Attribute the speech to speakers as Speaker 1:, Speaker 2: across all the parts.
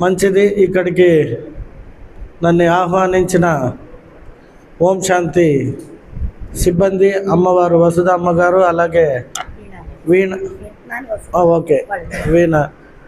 Speaker 1: మంచిది. ఇక్కడికి నన్ను ఆహ్వానించిన ఓం శాంతి సిబ్బంది, అమ్మవారు వసుధమ్మ గారు, అలాగే వీణ ఓకే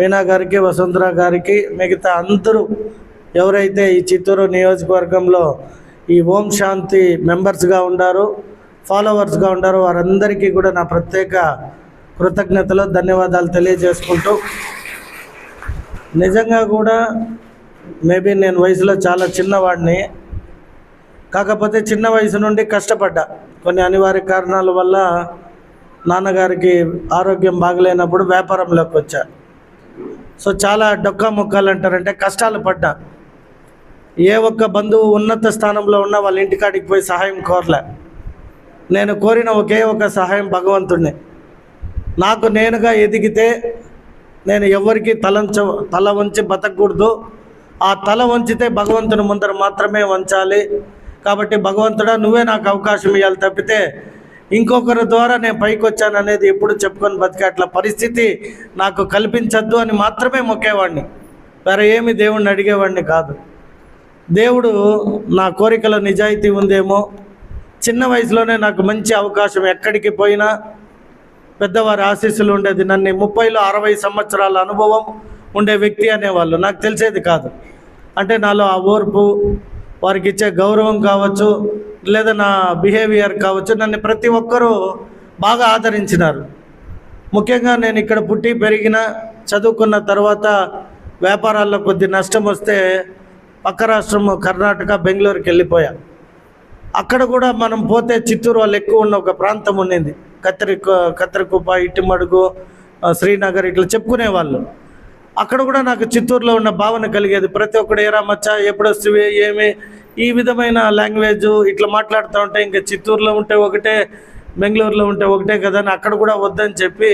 Speaker 1: వీణా గారికి, వసుంధర గారికి, మిగతా అందరూ ఎవరైతే ఈ చిత్తూరు నియోజకవర్గంలో ఈ ఓం శాంతి మెంబర్స్గా ఉండారో, ఫాలోవర్స్గా ఉండారో వారందరికీ కూడా నా ప్రత్యేక కృతజ్ఞతలు, ధన్యవాదాలు తెలియజేసుకుంటూ, నిజంగా కూడా మేబీ నేను వయసులో చాలా చిన్నవాడిని, కాకపోతే చిన్న వయసు నుండి కష్టపడ్డా. కొన్ని అనివార్య కారణాల వల్ల నాన్నగారికి ఆరోగ్యం బాగలేనప్పుడు వ్యాపారంలోకి వచ్చా. సో చాలా డొక్కా ముక్కాలు అంటారంటే కష్టాలు పడ్డా. ఏ ఒక్క బంధువు ఉన్నత స్థానంలో ఉన్నా వాళ్ళ ఇంటికాడికి పోయి సహాయం కోరలే. నేను కోరిన ఒకే ఒక సహాయం భగవంతుడిని. నాకు నేనుగా ఎదిగితే నేను ఎవరికి తల వంచి బతకూడదు. ఆ తల వంచితే భగవంతుని ముందర మాత్రమే వంచాలి. కాబట్టి భగవంతుడా నువ్వే నాకు అవకాశం ఇవ్వాలి తప్పితే ఇంకొకరి ద్వారా నేను పైకి వచ్చాను అనేది ఎప్పుడు చెప్పుకొని బతికే అట్లా పరిస్థితి నాకు కల్పించద్దు అని మాత్రమే మొక్కేవాడిని. వేరే ఏమి దేవుణ్ణి అడిగేవాడిని కాదు. దేవుడు నా కోరికలో నిజాయితీ ఉందేమో, చిన్న వయసులోనే నాకు మంచి అవకాశం, ఎక్కడికి పోయినా పెద్దవారి ఆశీస్సులు ఉండేది. నన్ను 30లో 60 సంవత్సరాల అనుభవం ఉండే వ్యక్తి అనేవాళ్ళు. నాకు తెలిసేది కాదు. అంటే నాలో ఆ ఓర్పు, వారికి ఇచ్చే గౌరవం కావచ్చు, లేదా నా బిహేవియర్ కావచ్చు, నన్ను ప్రతి ఒక్కరూ బాగా ఆదరించినారు. ముఖ్యంగా నేను ఇక్కడ పుట్టి పెరిగిన, చదువుకున్న తర్వాత వ్యాపారాల్లో కొద్ది నష్టం వస్తే పక్క రాష్ట్రం కర్ణాటక, బెంగళూరుకి వెళ్ళిపోయా. అక్కడ కూడా మనం పోతే చిత్తూరు వాళ్ళు ఎక్కువ ఉన్న ఒక ప్రాంతం ఉండింది. కత్తిరికుప్ప, ఇట్టిమడుగు, శ్రీనగర్ ఇట్లా చెప్పుకునేవాళ్ళు. అక్కడ కూడా నాకు చిత్తూరులో ఉన్న భావన కలిగేది. ప్రతి ఒక్కడు ఏరా మచ్చా ఎప్పుడు వస్తువి ఏమి ఈ విధమైన లాంగ్వేజ్ ఇట్లా మాట్లాడుతూ ఉంటే ఇంకా చిత్తూరులో ఉంటే ఒకటే, బెంగళూరులో ఉంటే ఒకటే కదా అని అక్కడ కూడా వద్దని చెప్పి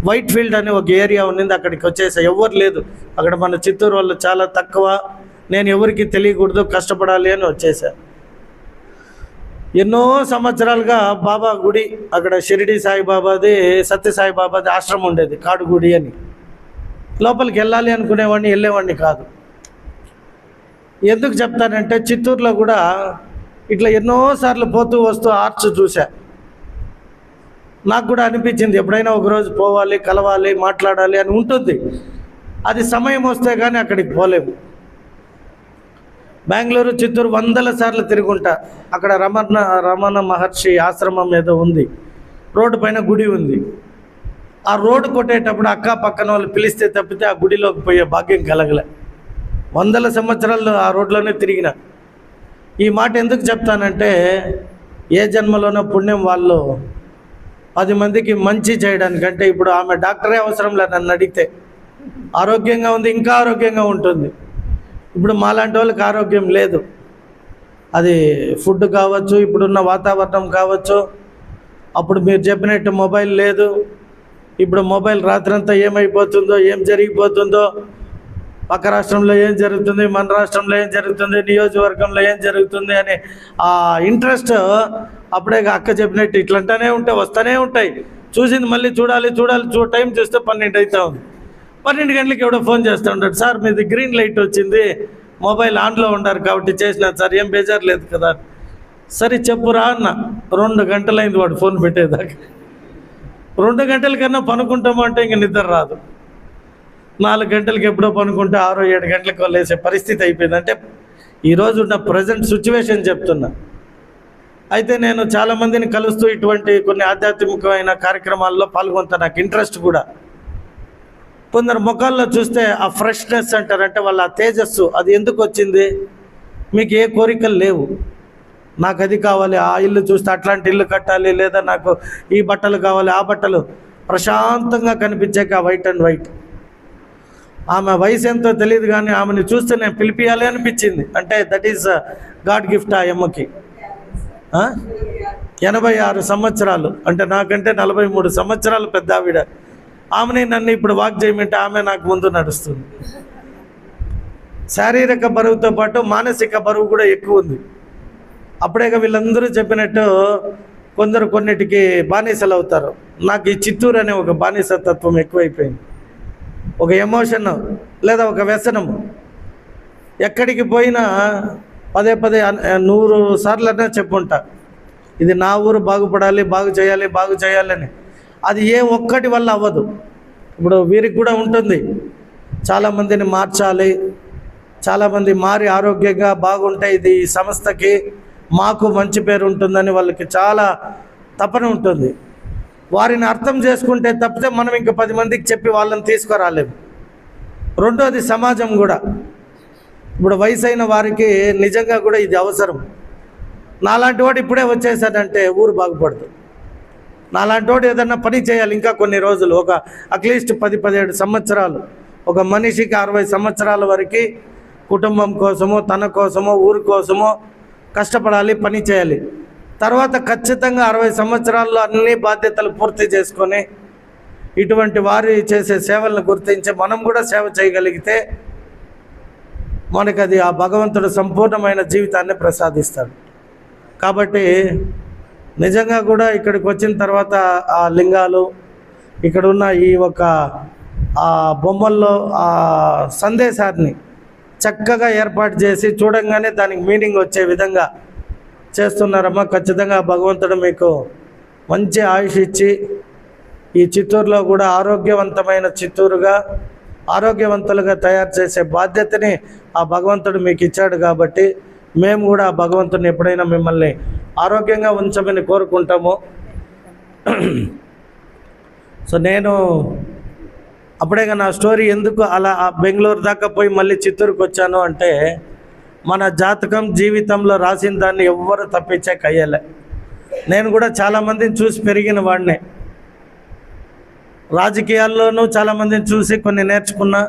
Speaker 1: వైట్ ఫీల్డ్ అనే ఒక ఏరియా ఉన్నింది, అక్కడికి వచ్చేసా. ఎవరు లేదు అక్కడ, మన చిత్తూరు వాళ్ళు చాలా తక్కువ, నేను ఎవరికి తెలియకూడదు, కష్టపడాలి అని వచ్చేసా. ఎన్నో సంవత్సరాలుగా బాబా గుడి, అక్కడ షిరిడి సాయిబాబాది, సత్యసాయిబాబాది ఆశ్రమం ఉండేది, కాడుగుడి అని. లోపలికి వెళ్ళాలి అనుకునేవాడిని, వెళ్ళేవాడిని కాదు. ఎందుకు చెప్తానంటే చిత్తూరులో కూడా ఇట్లా ఎన్నోసార్లు పోతూ వస్తూ ఆర్చ్ చూసా. నాకు కూడా అనిపించింది ఎప్పుడైనా ఒకరోజు పోవాలి, కలవాలి, మాట్లాడాలి అని ఉంటుంది. అది సమయం వస్తే కానీ అక్కడికి పోలేము. బెంగళూరు, చిత్తూరు 100 సార్లు తిరుగుంటా. అక్కడ రమణ మహర్షి ఆశ్రమం ఏదో ఉంది, రోడ్డు పైన గుడి ఉంది. ఆ రోడ్డు కొట్టేటప్పుడు అక్క పక్కన వాళ్ళు పిలిస్తే తప్పితే ఆ గుడిలోకి పోయే భాగ్యం కలగలే. 100 సంవత్సరాలు ఆ రోడ్లోనే తిరిగిన. ఈ మాట ఎందుకు చెప్తానంటే ఏ జన్మలోనో పుణ్యం వాళ్ళు 10 మందికి మంచి చేయడానికంటే, ఇప్పుడు ఆమె డాక్టరే అవసరంలే నన్ను అడిగితే, ఆరోగ్యంగా ఉంది, ఇంకా ఆరోగ్యంగా ఉంటుంది. ఇప్పుడు మాలాంటి వాళ్ళకి ఆరోగ్యం లేదు. అది ఫుడ్ కావచ్చు, ఇప్పుడున్న వాతావరణం కావచ్చు, అప్పుడు మీరు చెప్పినట్టు మొబైల్ లేదు. ఇప్పుడు మొబైల్ రాత్రంతా ఏమైపోతుందో, ఏం జరిగిపోతుందో, పక్క రాష్ట్రంలో ఏం జరుగుతుంది, మన రాష్ట్రంలో ఏం జరుగుతుంది, నియోజకవర్గంలో ఏం జరుగుతుంది అనే ఆ ఇంట్రెస్ట్ అప్పుడే అక్క చెప్పినట్టు ఇట్లంటానే ఉంటాయి, వస్తూనే ఉంటాయి. చూసింది మళ్ళీ చూడాలి. టైం చూస్తే 12 అవుతా ఉంది. 12 గంటలకి ఎవడో ఫోన్ చేస్తూ ఉంటాడు, సార్ మీది గ్రీన్ లైట్ వచ్చింది, మొబైల్ ఆన్లో ఉండారు కాబట్టి చేసినారు సార్, ఏం బేజారు లేదు కదా. సరే చెప్పురా అన్న. 2 గంటలైంది వాడు ఫోన్ పెట్టేదాకా. 2 గంటల కన్నా పనుకుంటాము అంటే ఇంక నిద్ర రాదు. 4 గంటలకి ఎప్పుడో పనుకుంటే 6-7 గంటలకు లేసే పరిస్థితి అయిపోయింది. అంటే ఈరోజు ఉన్న ప్రజెంట్ సిచ్యువేషన్ చెప్తున్నా. అయితే నేను చాలామందిని కలుస్తూ ఇటువంటి కొన్ని ఆధ్యాత్మికమైన కార్యక్రమాల్లో పాల్గొంటా. నాకు ఇంట్రెస్ట్ కూడా. కొందరు ముఖాల్లో చూస్తే ఆ ఫ్రెష్నెస్ అంటారంటే వాళ్ళ ఆ తేజస్సు, అది ఎందుకు వచ్చింది? మీకు ఏ కోరికలు లేవు, నాకు అది కావాలి, ఆ ఇల్లు చూస్తే అట్లాంటి ఇల్లు కట్టాలి, లేదా నాకు ఈ బట్టలు కావాలి, ఆ బట్టలు, ప్రశాంతంగా కనిపించాక వైట్ అండ్ వైట్. ఆమె వయసు ఎంతో తెలియదు కానీ ఆమెను చూస్తే నేను పిలిపియాలి అనిపించింది. అంటే దట్ ఈస్ గాడ్ గిఫ్ట్ ఆ అమ్మకి. 86 సంవత్సరాలు, అంటే నాకంటే 43 సంవత్సరాలు పెద్ద ఆవిడ. ఆమెని నన్ను ఇప్పుడు వాక్ చేయమంటే ఆమె నాకు ముందు నడుస్తుంది. శారీరక బరువుతో పాటు మానసిక బరువు కూడా ఎక్కువ ఉంది. అప్పుడేగా వీళ్ళందరూ చెప్పినట్టు కొందరు కొన్నిటికి బానిసలు అవుతారు. నాకు ఈ చిత్తూరు అనే ఒక బానిసతత్వం ఎక్కువైపోయింది. ఒక ఎమోషన్ లేదా ఒక వ్యసనము. ఎక్కడికి పోయినా పదే పదే 100 సార్లనే చెప్పుంటా, ఇది నా ఊరు బాగుపడాలి, బాగు చేయాలని. అది ఏ ఒక్కటి వల్ల అవ్వదు. ఇప్పుడు వీరికి కూడా ఉంటుంది, చాలామందిని మార్చాలి, చాలామంది మారి ఆరోగ్యంగా బాగుంటే ఇది ఈ సంస్థకి మాకు మంచి పేరు ఉంటుందని వాళ్ళకి చాలా తపన ఉంటుంది. వారిని అర్థం చేసుకుంటే తప్పితే మనం ఇంక 10 మందికి చెప్పి వాళ్ళని తీసుకురాలేము. రెండోది సమాజం కూడా. ఇప్పుడు వయసు అయిన వారికి నిజంగా కూడా ఇది అవసరం. నాలాంటి వాడు ఇప్పుడే వచ్చేసాడంటే ఊరు బాగుపడదు. నాలాంటి వాడు ఏదన్నా పని చేయాలి ఇంకా కొన్ని రోజులు, ఒక అట్లీస్ట్ 10-17 సంవత్సరాలు. ఒక మనిషికి 60 సంవత్సరాల వరకు కుటుంబం కోసమో, తన కోసమో, ఊరి కోసమో కష్టపడాలి, పని చేయాలి. తర్వాత ఖచ్చితంగా 60 సంవత్సరాల్లో అన్ని బాధ్యతలు పూర్తి చేసుకొని ఇటువంటి వారి చేసే సేవలను గుర్తించి మనం కూడా సేవ చేయగలిగితే మనకు అది ఆ భగవంతుడు సంపూర్ణమైన జీవితాన్ని ప్రసాదిస్తాడు. కాబట్టి నిజంగా కూడా ఇక్కడికి వచ్చిన తర్వాత ఆ లింగాలు, ఇక్కడ ఉన్న ఈ ఒక ఆ బొమ్మల్లో ఆ సందేశాన్ని చక్కగా ఏర్పాటు చేసి చూడంగానే దానికి మీనింగ్ వచ్చే విధంగా చేస్తున్నారమ్మా. ఖచ్చితంగా భగవంతుడు మీకు మంచి ఆయుష్ ఇచ్చి ఈ చిత్తూరులో కూడా ఆరోగ్యవంతమైన చిత్తూరుగా, ఆరోగ్యవంతులుగా తయారు చేసే బాధ్యతని ఆ భగవంతుడు మీకు ఇచ్చాడు. కాబట్టి మేము కూడా ఆ భగవంతుడిని ఎప్పుడైనా మిమ్మల్ని ఆరోగ్యంగా ఉంచమని కోరుకుంటాము. సో నేను అప్పుడేగా నా స్టోరీ ఎందుకు అలా బెంగళూరు దాకా పోయి మళ్ళీ చిత్తూరుకు వచ్చాను అంటే, మన జాతకం జీవితంలో రాసిన దాన్ని ఎవ్వరు తప్పించే కయ్యలే. నేను కూడా చాలామందిని చూసి పెరిగిన వాడినే. రాజకీయాల్లోనూ చాలామందిని చూసి కొన్ని నేర్చుకున్నా,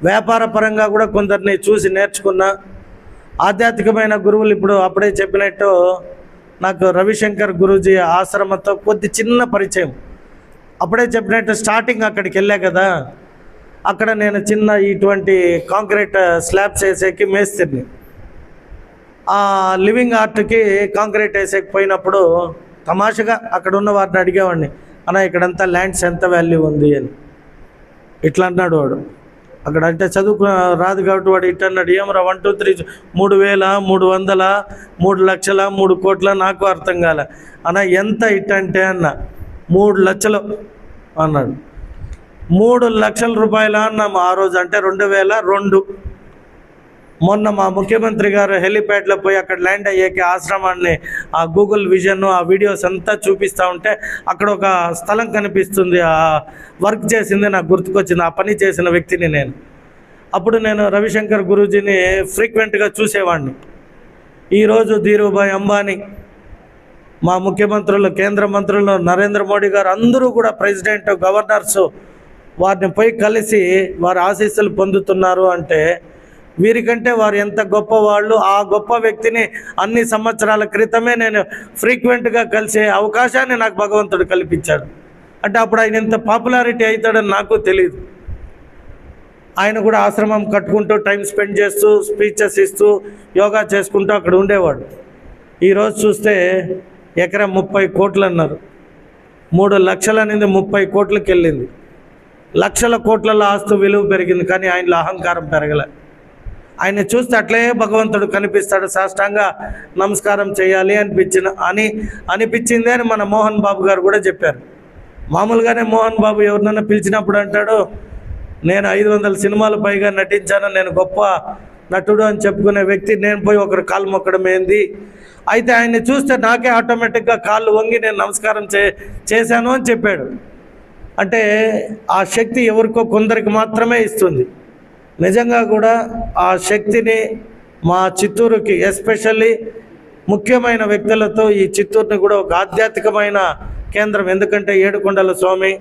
Speaker 1: వ్యాపార పరంగా కూడా కొందరిని చూసి నేర్చుకున్నా. ఆధ్యాత్మికమైన గురువులు ఇప్పుడు అప్పుడే చెప్పినట్టు నాకు రవిశంకర్ గురూజీ ఆశ్రమంతో కొద్ది చిన్న పరిచయం. అప్పుడే చెప్పినట్టు స్టార్టింగ్ అక్కడికి వెళ్ళా కదా, అక్కడ నేను చిన్న ఇటువంటి కాంక్రీట్ స్లాబ్స్ వేసేకి మేస్త్రిని. ఆ లివింగ్ ఆర్ట్కి కాంక్రీట్ వేసేకి పోయినప్పుడు తమాషగా అక్కడ ఉన్న వారిని అడిగేవాడిని, అన్న ఇక్కడంతా ల్యాండ్స్ ఎంత వాల్యూ ఉంది అని. ఇట్లా అన్నాడు వాడు. అక్కడ అంటే చదువుకు రాదు కాబట్టి వాడు ఇట్లా అన్నాడు, ఏమరా 1 2 3 3000 300 3 లక్షల 3 కోట్ల నాకు అర్థం కాలే. అన్న ఎంత ఇట్టంటే అన్న 3 లక్షలు అన్నాడు. 3 లక్షల రూపాయలు అన్నాము ఆ రోజు, అంటే 2002. మొన్న మా ముఖ్యమంత్రి గారు హెలిప్యాడ్లో పోయి అక్కడ ల్యాండ్ అయ్యాక ఆశ్రమాన్ని ఆ గూగుల్ విజన్ ఆ వీడియోస్ అంతా చూపిస్తూ ఉంటే అక్కడ ఒక స్థలం కనిపిస్తుంది. ఆ వర్క్ చేసింది నాకు గుర్తుకొచ్చింది, ఆ పని చేసిన వ్యక్తిని నేను. అప్పుడు నేను రవిశంకర్ గురూజీని ఫ్రీక్వెంట్గా చూసేవాడిని. ఈరోజు ధీరుభాయ్ అంబానీ, మా ముఖ్యమంత్రులు, కేంద్ర మంత్రులు, నరేంద్ర మోడీ గారు అందరూ కూడా, ప్రెసిడెంట్, గవర్నర్సు, వారిని పోయి కలిసి వారి ఆశీస్సులు పొందుతున్నారు అంటే వీరికంటే వారు ఎంత గొప్పవాళ్ళు. ఆ గొప్ప వ్యక్తిని అన్ని సంవత్సరాల క్రితమే నేను ఫ్రీక్వెంట్గా కలిసే అవకాశాన్ని నాకు భగవంతుడు కల్పించాడు. అంటే అప్పుడు ఆయన ఎంత పాపులారిటీ అవుతాడని నాకు తెలియదు. ఆయన కూడా ఆశ్రమం కట్టుకుంటూ టైం స్పెండ్ చేస్తూ స్పీచెస్ ఇస్తూ యోగా చేసుకుంటూ అక్కడ ఉండేవాడు. ఈరోజు చూస్తే ఎకరా 30 కోట్లు అన్నారు. 3 లక్షల అనేది 30 కోట్లకి వెళ్ళింది. లక్షల కోట్లలో ఆస్తు విలువ పెరిగింది, కానీ ఆయనలో అహంకారం పెరగలే. ఆయన చూస్తే అట్లే భగవంతుడు కనిపిస్తాడు. సాష్టాంగా నమస్కారం చేయాలి అనిపించింది అని మన మోహన్ బాబు గారు కూడా చెప్పారు. మామూలుగానే మోహన్ బాబు ఎవరినైనా పిలిచినప్పుడు అంటాడు, నేను 500 సినిమాలు పైగా నటించాను, నేను గొప్ప నటుడు అని చెప్పుకునే వ్యక్తి, నేను పోయి ఒకరు కాలు మొక్కడం ఏంది. అయితే ఆయన్ని చూస్తే నాకే ఆటోమేటిక్గా కాళ్ళు వంగి నేను నమస్కారం చేశాను అని చెప్పాడు. అంటే ఆ శక్తి ఎవరికో కొందరికి మాత్రమే ఇస్తుంది. నిజంగా కూడా ఆ శక్తిని మా చిత్తూరుకి, ఎస్పెషల్లీ ముఖ్యమైన వ్యక్తులతో ఈ చిత్తూరుని కూడా ఒక ఆధ్యాత్మికమైన కేంద్రం. ఎందుకంటే ఏడుకొండల స్వామి,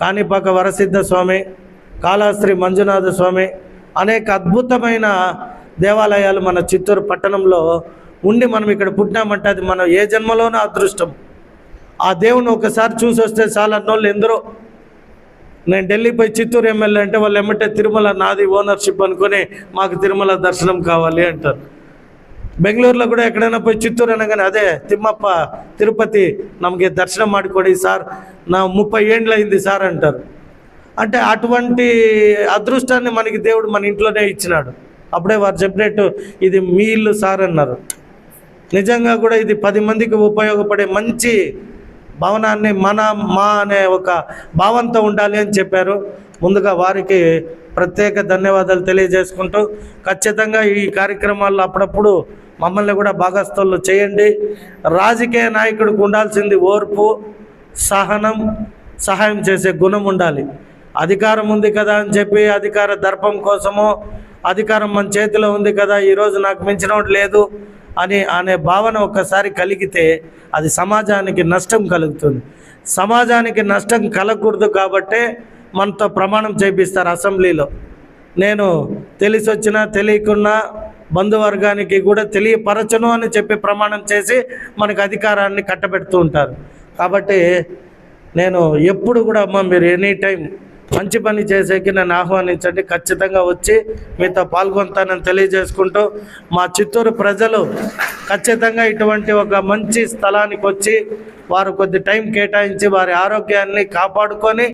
Speaker 1: కాణిపాక వరసిద్ధ స్వామి, కాళహస్త్రి మంజునాథ స్వామి, అనేక అద్భుతమైన దేవాలయాలు మన చిత్తూరు పట్టణంలో ఉండి మనం ఇక్కడ పుట్టినామంటే అది మనం ఏ జన్మలోనూ అదృష్టం. ఆ దేవుని ఒకసారి చూసి వస్తే చాలా అన్నోళ్ళు ఎందరో. నేను ఢిల్లీ పోయి చిత్తూరు ఎమ్మెల్యే అంటే వాళ్ళు ఏమంటే తిరుమల నాది ఓనర్షిప్ అనుకొని మాకు తిరుమల దర్శనం కావాలి అంటారు. బెంగళూరులో కూడా ఎక్కడైనా పోయి చిత్తూరు అనగానే అదే తిమ్మప్ప తిరుపతి నಮಗೆ దర్శనం ಮಾಡಿಕೊಡಿ సార్, నా 30 ఏండ్లు అయింది సార్ అంటారు. అంటే అటువంటి అదృష్టాన్ని మనకి దేవుడు మన ఇంట్లోనే ఇచ్చినాడు. అప్పుడే వారు చెప్పినట్టు ఇది మీ ఇల్లు సార్ అన్నారు. నిజంగా కూడా ఇది 10 మందికి ఉపయోగపడే మంచి భవనాన్ని మా అనే ఒక భావంతో ఉండాలి అని చెప్పారు. ముందుగా వారికి ప్రత్యేక ధన్యవాదాలు తెలియజేసుకుంటూ, ఖచ్చితంగా ఈ కార్యక్రమాల్లో అప్పుడప్పుడు మమ్మల్ని కూడా భాగస్థులు చేయండి. రాజకీయ నాయకుడికి ఉండాల్సింది ఓర్పు, సహనం, సహాయం చేసే గుణం ఉండాలి. అధికారం ఉంది కదా అని చెప్పి అధికార దర్పం కోసమో, అధికారం మన చేతిలో ఉంది కదా ఈరోజు నాకు మించినోడు లేదు అనే భావన ఒక్కసారి కలిగితే అది సమాజానికి నష్టం కలుగుతుంది. సమాజానికి నష్టం కలగకూడదు కాబట్టే మనతో ప్రమాణం చేపిస్తారు అసెంబ్లీలో. నేను తెలిసి వచ్చినా తెలియకున్నా బంధువర్గానికి కూడా తెలియపరచను అని చెప్పి ప్రమాణం చేసి మనకు అధికారాన్ని కట్టబెడుతూ ఉంటారు. కాబట్టి నేను ఎప్పుడు కూడా అమ్మ మీరు ఎనీ టైం మంచి పని చేసేకి నన్ను ఆహ్వానించండి, ఖచ్చితంగా వచ్చి మీతో పాల్గొంటానని తెలియజేసుకుంటూ, మా చిత్తూరు ప్రజలు ఖచ్చితంగా ఇటువంటి ఒక మంచి స్థలానికి వచ్చి వారు కొద్ది టైం కేటాయించి వారి ఆరోగ్యాన్ని కాపాడుకొని